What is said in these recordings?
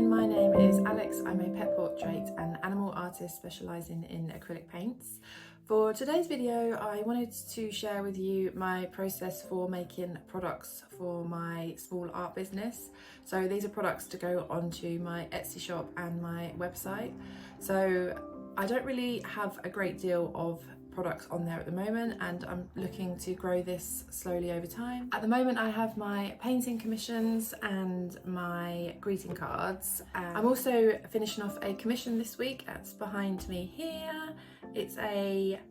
My name is Alex. I'm a pet portrait and animal artist specialising in acrylic paints. For today's video, I wanted to share with you my process for making products for my small art business. So these are products to go onto my Etsy shop and my website. So I don't really have a great deal of products on there at the moment, and I'm looking to grow this slowly over time. At the moment I have my painting commissions and my greeting cards. I'm also finishing off a commission this week. That's behind me here. It's a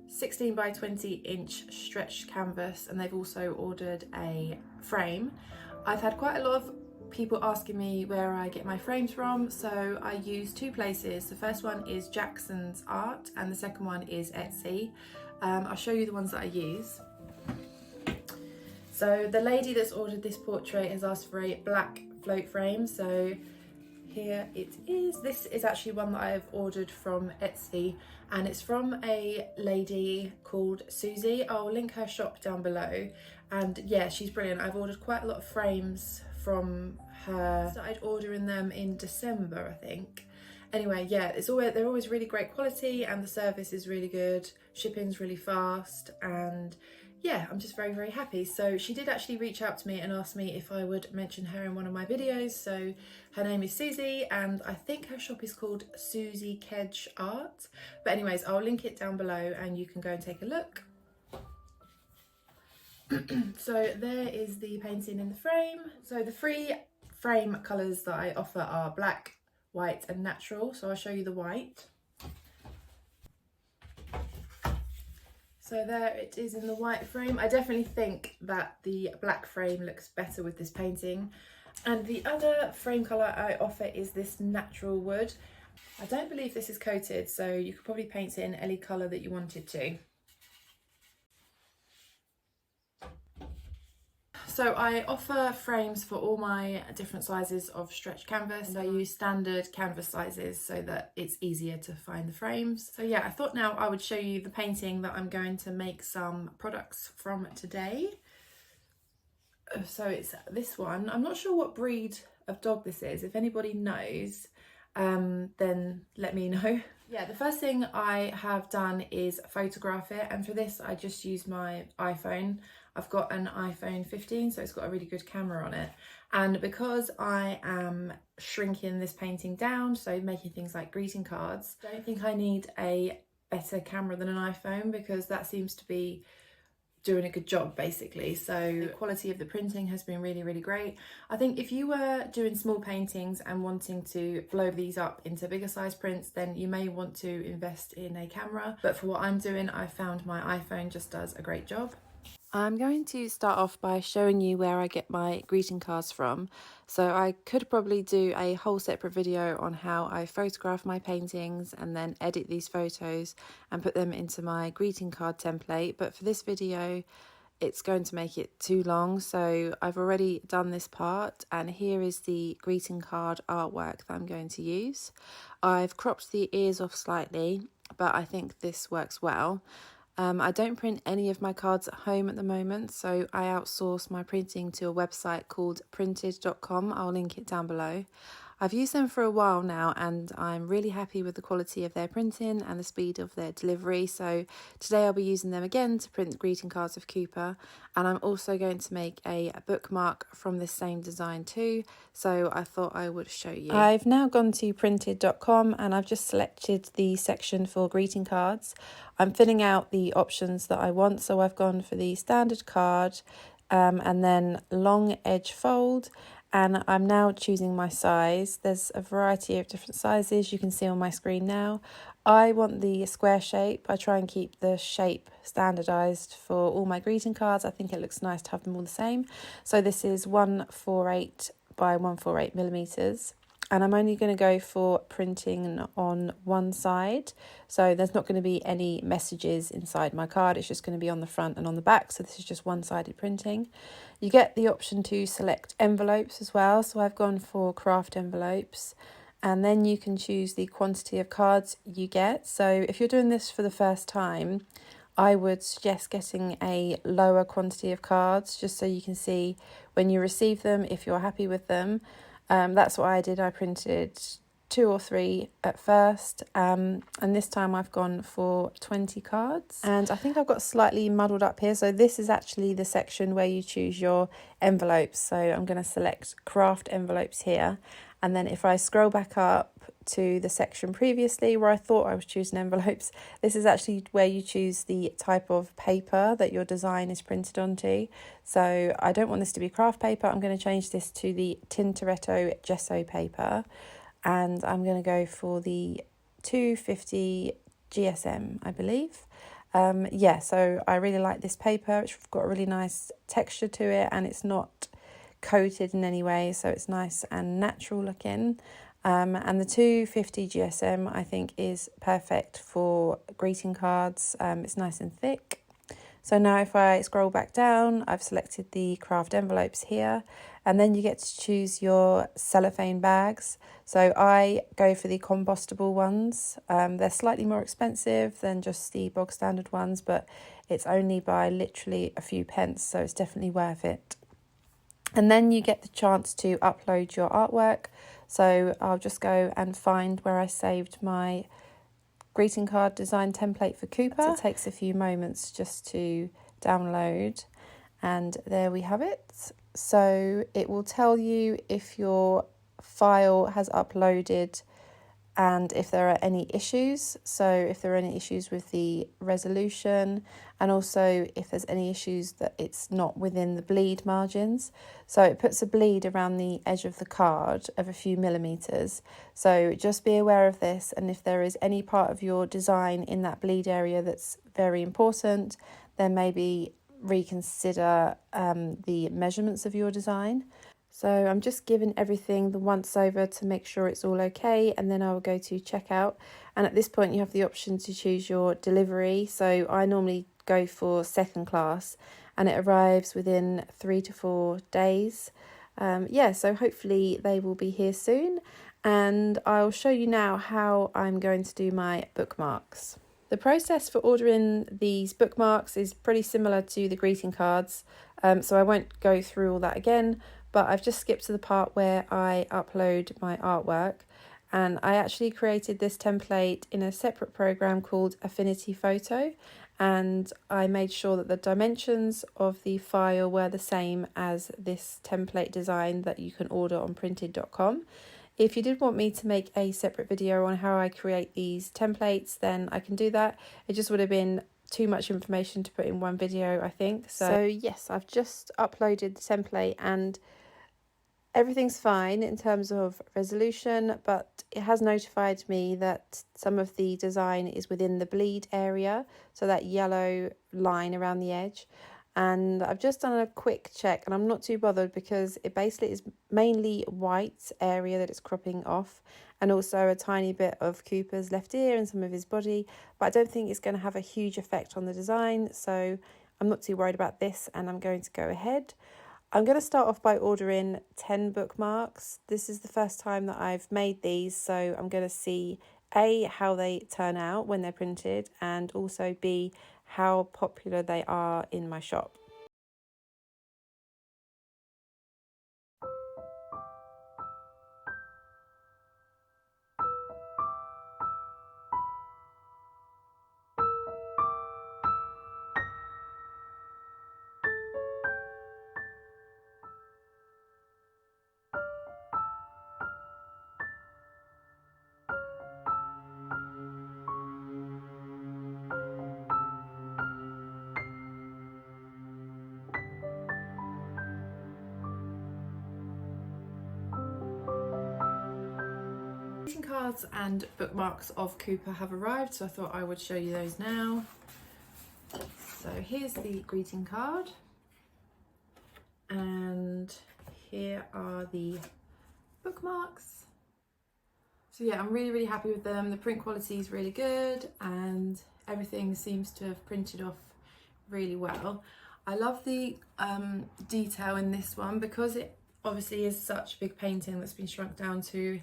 16 by 20 inch stretched canvas, and they've also ordered a frame. I've had quite a lot of people asking me where I get my frames from, so I use two places. The first one is Jackson's Art and the second one is Etsy. I'll show you the ones that I use. So the lady that's ordered this portrait has asked for a black float frame, so here it is. This is actually one that I've ordered from Etsy, and it's from a lady called Susie. I'll link her shop down below, and yeah, she's brilliant. I've ordered quite a lot of frames from her. Started ordering them in December, I think. Anyway, yeah, they're always really great quality, and the service is really good. Shipping's really fast, and yeah, I'm just very, very happy. So she did actually reach out to me and ask me if I would mention her in one of my videos. So her name is Susie, and I think her shop is called Susie Kedge Art. But anyways, I'll link it down below and you can go and take a look. So there is the painting in the frame. So the three frame colours that I offer are black, white and natural. So I'll show you the white. So there it is in the white frame. I definitely think that the black frame looks better with this painting. And the other frame colour I offer is this natural wood. I don't believe this is coated, so you could probably paint it in any colour that you wanted to. So I offer frames for all my different sizes of stretched canvas. I use standard canvas sizes so that it's easier to find the frames. So yeah, I thought now I would show you the painting that I'm going to make some products from today. So it's this one. I'm not sure what breed of dog this is. If anybody knows, then let me know. Yeah, the first thing I have done is photograph it, and for this I just use my iPhone. I've got an iPhone 15, so it's got a really good camera on it. And because I am shrinking this painting down, so making things like greeting cards, I don't think I need a better camera than an iPhone, because that seems to be doing a good job basically. So the quality of the printing has been really, really great. I think if you were doing small paintings and wanting to blow these up into bigger size prints, then you may want to invest in a camera. But for what I'm doing, I found my iPhone just does a great job. I'm going to start off by showing you where I get my greeting cards from. So I could probably do a whole separate video on how I photograph my paintings and then edit these photos and put them into my greeting card template. But for this video, it's going to make it too long. So I've already done this part, and here is the greeting card artwork that I'm going to use. I've cropped the ears off slightly, but I think this works well. I don't print any of my cards at home at the moment, so I outsource my printing to a website called printed.com. I'll link it down below. I've used them for a while now, and I'm really happy with the quality of their printing and the speed of their delivery. So today I'll be using them again to print the greeting cards of Cooper, and I'm also going to make a bookmark from this same design too, so I thought I would show you. I've now gone to printed.com and I've just selected the section for greeting cards. I'm filling out the options that I want, so I've gone for the standard card and then long edge fold and I'm now choosing my size. There's a variety of different sizes you can see on my screen now. I want the square shape. I try and keep the shape standardized for all my greeting cards. I think it looks nice to have them all the same. So this is 148 by 148 millimeters. And I'm only going to go for printing on one side. So there's not going to be any messages inside my card. It's just going to be on the front and on the back. So this is just one-sided printing. You get the option to select envelopes as well. So I've gone for craft envelopes. And then you can choose the quantity of cards you get. So if you're doing this for the first time, I would suggest getting a lower quantity of cards just so you can see when you receive them if you're happy with them. That's what I did. I printed 2 or 3 at first, and this time I've gone for 20 cards. And I think I've got slightly muddled up here. So this is actually the section where you choose your envelopes. So I'm going to select craft envelopes here. And then if I scroll back up to the section previously where I thought I was choosing envelopes, this is actually where you choose the type of paper that your design is printed onto. So I don't want this to be craft paper. I'm going to change this to the Tintoretto gesso paper, and I'm going to go for the 250 GSM, I believe. So I really like this paper. It's got a really nice texture to it, and it's not coated in any way, so it's nice and natural looking. And the 250 GSM I think is perfect for greeting cards. It's nice and thick. So now if I scroll back down, I've selected the craft envelopes here, and then you get to choose your cellophane bags. So I go for the compostable ones. They're slightly more expensive than just the bog standard ones, but it's only by literally a few pence, so it's definitely worth it. And then you get the chance to upload your artwork. So I'll just go and find where I saved my greeting card design template for Cooper. It takes a few moments just to download, and there we have it. So it will tell you if your file has uploaded and if there are any issues. So if there are any issues with the resolution, and also if there's any issues that it's not within the bleed margins. So it puts a bleed around the edge of the card of a few millimeters. So just be aware of this, and if there is any part of your design in that bleed area that's very important, then maybe reconsider the measurements of your design. So I'm just giving everything the once over to make sure it's all okay, and then I will go to checkout. And at this point you have the option to choose your delivery. So I normally go for second class, and it arrives within 3 to 4 days. So hopefully they will be here soon, and I'll show you now how I'm going to do my bookmarks. The process for ordering these bookmarks is pretty similar to the greeting cards, so I won't go through all that again. But I've just skipped to the part where I upload my artwork, and I actually created this template in a separate program called Affinity Photo, and I made sure that the dimensions of the file were the same as this template design that you can order on printed.com. If you did want me to make a separate video on how I create these templates, then I can do that. It just would have been too much information to put in one video, I think. So yes, I've just uploaded the template, and everything's fine in terms of resolution, but it has notified me that some of the design is within the bleed area, so that yellow line around the edge. And I've just done a quick check, and I'm not too bothered because it basically is mainly white area that it's cropping off, and also a tiny bit of Cooper's left ear and some of his body, but I don't think it's going to have a huge effect on the design, so I'm not too worried about this, and I'm going to go ahead. I'm going to start off by ordering 10 bookmarks. This is the first time that I've made these, so I'm going to see A, how they turn out when they're printed, and also B, how popular they are in my shop. greeting cards and bookmarks of Cooper have arrived, so I thought I would show you those now. So here's the greeting card, and here are the bookmarks. So yeah, I'm really happy with them. The print quality is really good and everything seems to have printed off really well. I love the detail in this one because it obviously is such a big painting that's been shrunk down to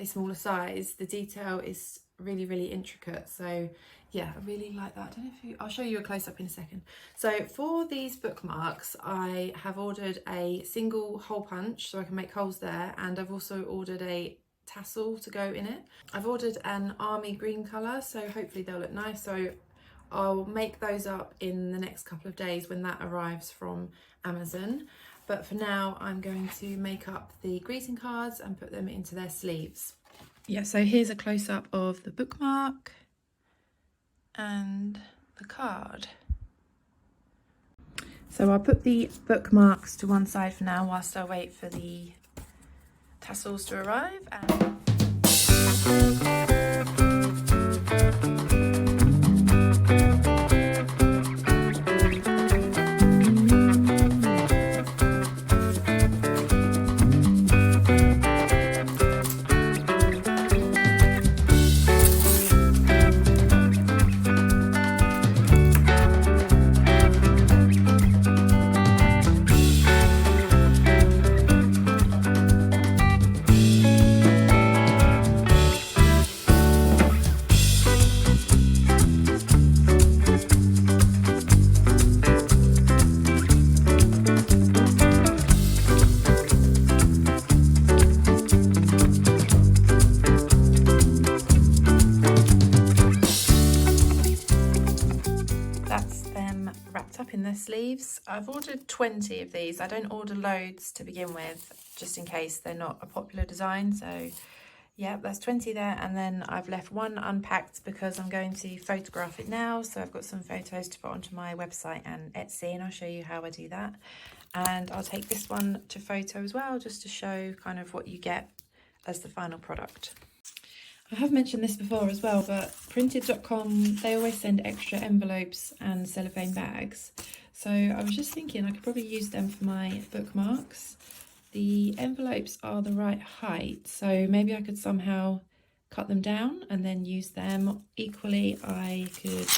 a smaller size. The detail is really intricate, so yeah, I really like that. I don't know if I'll show you a close-up in a second. So for these bookmarks, I have ordered a single hole punch so I can make holes there, and I've also ordered a tassel to go in it. I've ordered an army green colour, so hopefully they'll look nice. So I'll make those up in the next couple of days when that arrives from Amazon. But for now, I'm going to make up the greeting cards and put them into their sleeves. Yeah, so here's a close-up of the bookmark and the card. So I'll put the bookmarks to one side for now whilst I wait for the tassels to arrive. In their sleeves. I've ordered 20 of these. I don't order loads to begin with, just in case they're not a popular design. So yeah, that's 20 there, and then I've left one unpacked because I'm going to photograph it now. So I've got some photos to put onto my website and Etsy, and I'll show you how I do that. And I'll take this one to photo as well, just to show kind of what you get as the final product. I have mentioned this before as well, but printed.com, they always send extra envelopes and cellophane bags. So I was just thinking I could probably use them for my bookmarks. The envelopes are the right height, so maybe I could somehow cut them down and then use them. Equally, I could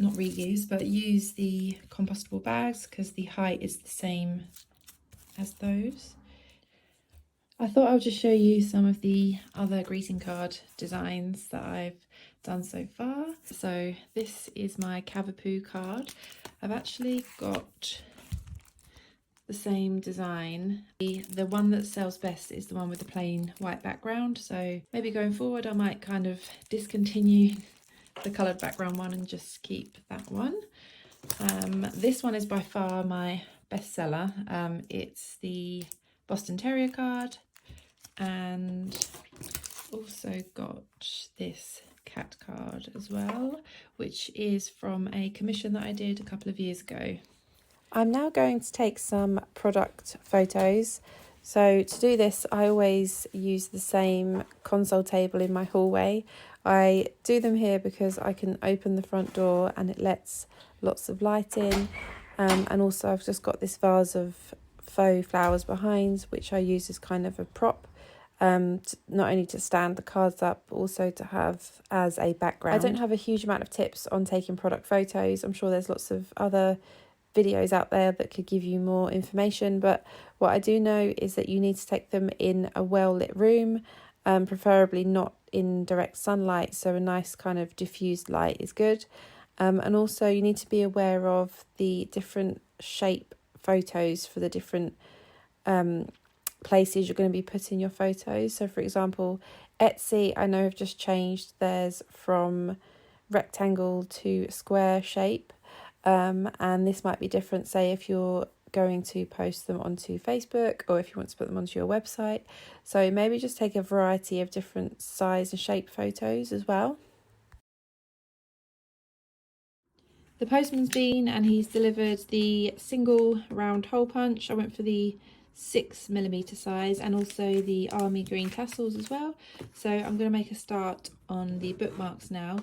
not reuse, but use the compostable bags because the height is the same as those. I thought I would just show you some of the other greeting card designs that I've done so far. So this is my Cavapoo card. I've actually got the same design. The one that sells best is the one with the plain white background. So maybe going forward I might kind of discontinue the coloured background one and just keep that one. This one is by far my bestseller. It's the Boston Terrier card, and also got this cat card as well, which is from a commission that I did a couple of years ago. I'm now going to take some product photos. So to do this, I always use the same console table in my hallway. I do them here because I can open the front door and it lets lots of light in. And also I've just got this vase of faux flowers behind, which I use as kind of a prop, not only to stand the cards up, but also to have as a background. I don't have a huge amount of tips on taking product photos. I'm sure there's lots of other videos out there that could give you more information, but what I do know is that you need to take them in a well-lit room, preferably not in direct sunlight, so a nice kind of diffused light is good. And also you need to be aware of the different shape photos for the different places you're going to be putting your photos. So for example, Etsy, I know have just changed theirs from rectangle to square shape, and this might be different, say if you're going to post them onto Facebook or if you want to put them onto your website. So maybe just take a variety of different size and shape photos as well. The postman's been and he's delivered the single round hole punch. I went for the 6mm size, and also the army green tassels as well. So I'm going to make a start on the bookmarks now.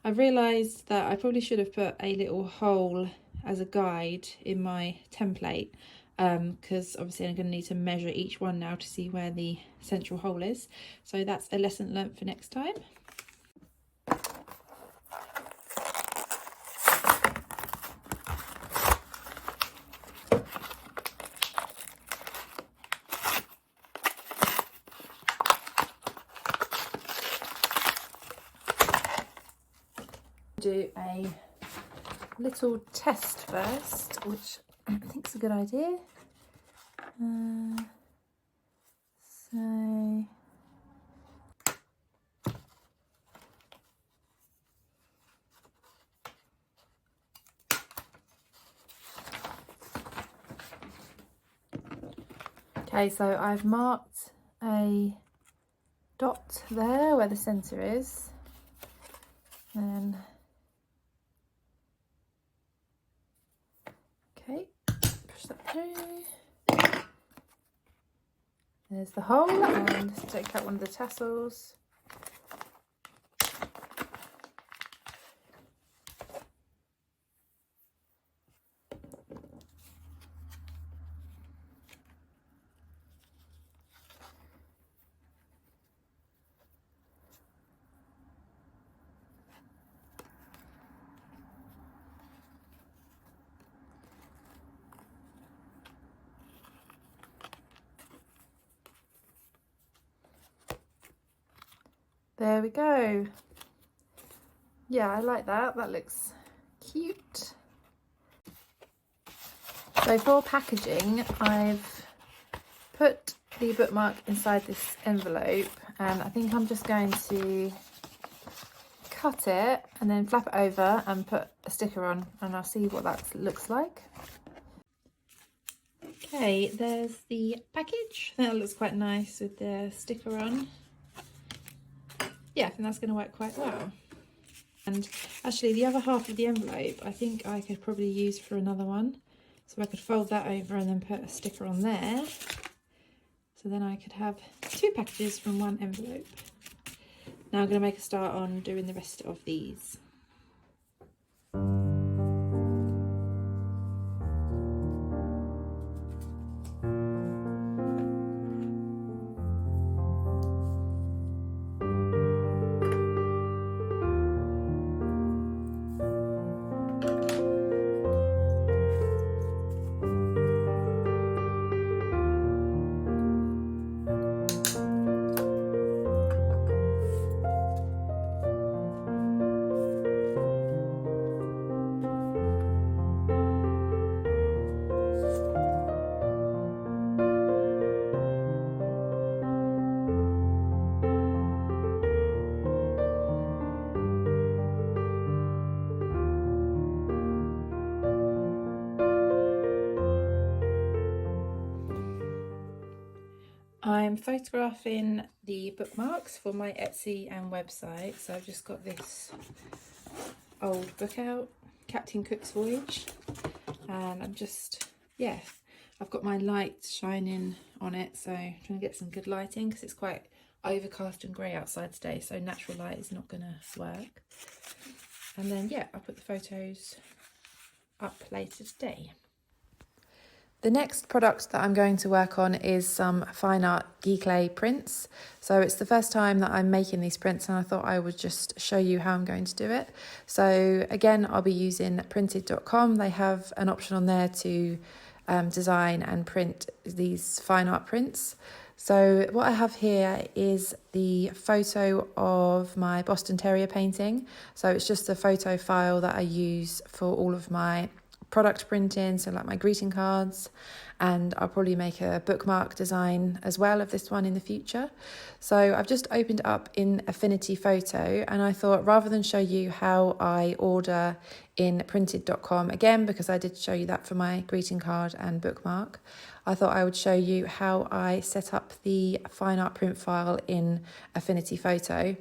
I've realised that I probably should have put a little hole as a guide in my template, because obviously I'm going to need to measure each one now to see where the central hole is. So that's a lesson learnt for next time. Do a little test first, which I think is a good idea. Okay, so I've marked a dot there where the centre is, then okay, push that through. There's the hole, and take out one of the tassels. There we go. Yeah, I like that. That looks cute. So for packaging, I've put the bookmark inside this envelope, and I think I'm just going to cut it and then flap it over and put a sticker on, and I'll see what that looks like. Okay, there's the package. I think that looks quite nice with the sticker on. Yeah, I think that's going to work quite well. And actually the other half of the envelope I think I could probably use for another one. So I could fold that over and then put a sticker on there. So then I could have 2 packages from one envelope. Now I'm going to make a start on doing the rest of these. I'm photographing the bookmarks for my Etsy and website. So I've just got this old book out, Captain Cook's Voyage, and I'm just, yeah, I've got my light shining on it, so I'm trying to get some good lighting because it's quite overcast and grey outside today, so natural light is not going to work. And then yeah, I'll put the photos up later today. The next product that I'm going to work on is some fine art clay prints. So it's the first time that I'm making these prints, and I thought I would just show you how I'm going to do it. So again, I'll be using printed.com. They have an option on there to design and print these fine art prints. So what I have here is the photo of my Boston Terrier painting. So it's just a photo file that I use for all of my product printing, so like my greeting cards, and I'll probably make a bookmark design as well of this one in the future. So I've just opened it up in Affinity Photo, and I thought rather than show you how I order in printed.com, again because I did show you that for my greeting card and bookmark, I thought I would show you how I set up the fine art print file in Affinity Photo.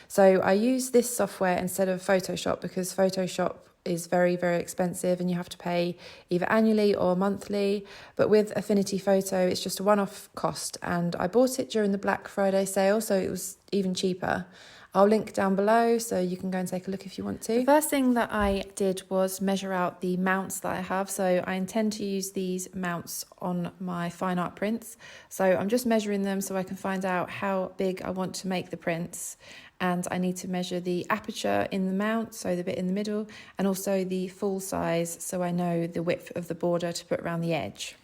So I use this software instead of Photoshop because Photoshop is very, very expensive and you have to pay either annually or monthly. But with Affinity Photo, it's just a one-off cost, and I bought it during the Black Friday sale, so it was even cheaper. I'll link down below so you can go and take a look if you want to. The first thing that I did was measure out the mounts that I have. So I intend to use these mounts on my fine art prints. So I'm just measuring them so I can find out how big I want to make the prints. And I need to measure the aperture in the mount, so the bit in the middle, and also the full size so I know the width of the border to put around the edge.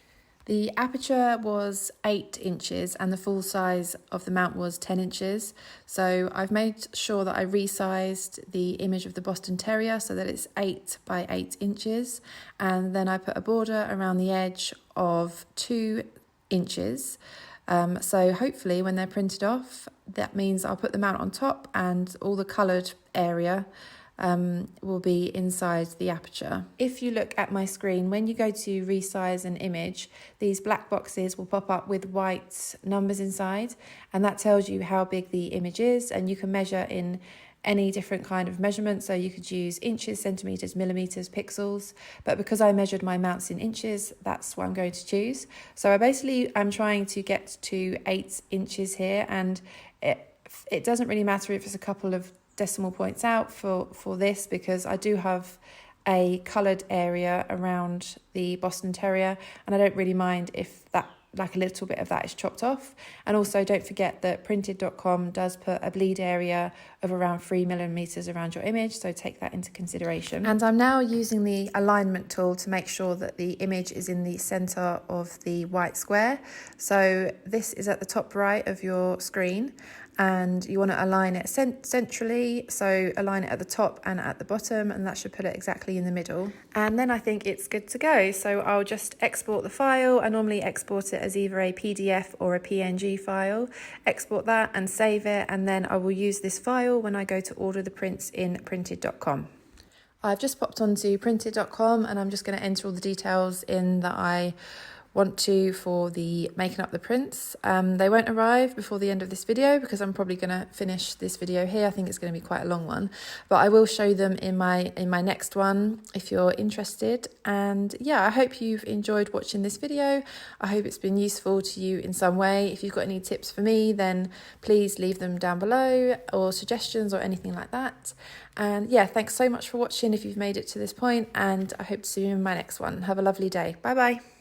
The aperture was 8 inches and the full size of the mount was 10 inches. So I've made sure that I resized the image of the Boston Terrier so that it's 8 by 8 inches. And then I put a border around the edge of 2 inches. So hopefully when they're printed off, that means I'll put the mount on top and all the coloured area will be inside the aperture. If you look at my screen, when you go to resize an image, these black boxes will pop up with white numbers inside, and that tells you how big the image is, and you can measure in any different kind of measurement. So you could use inches, centimeters, millimeters, pixels, but because I measured my mounts in inches, that's what I'm going to choose. So I'm trying to get to 8 inches here, and it doesn't really matter if it's a couple of decimal points out for this, because I do have a coloured area around the Boston Terrier, and I don't really mind if that, like a little bit of that, is chopped off. And also don't forget that printed.com does put a bleed area of around 3 millimeters around your image, so take that into consideration. And I'm now using the alignment tool to make sure that the image is in the center of the white square. So this is at the top right of your screen, and you want to align it centrally, so align it at the top and at the bottom, and that should put it exactly in the middle. And then I think it's good to go. So I'll just export the file. I normally export it as either a PDF or a PNG file. Export that and save it, and then I will use this file when I go to order the prints in printed.com. I've just popped onto printed.com and I'm just going to enter all the details in that I want to for the making up the prints. They won't arrive before the end of this video because I'm probably going to finish this video here. I think it's going to be quite a long one, but I will show them in my next one if you're interested. And yeah, I hope you've enjoyed watching this video. I hope it's been useful to you in some way. If you've got any tips for me, then please leave them down below, or suggestions or anything like that. And yeah, thanks so much for watching if you've made it to this point, and I hope to see you in my next one. Have a lovely day. Bye bye.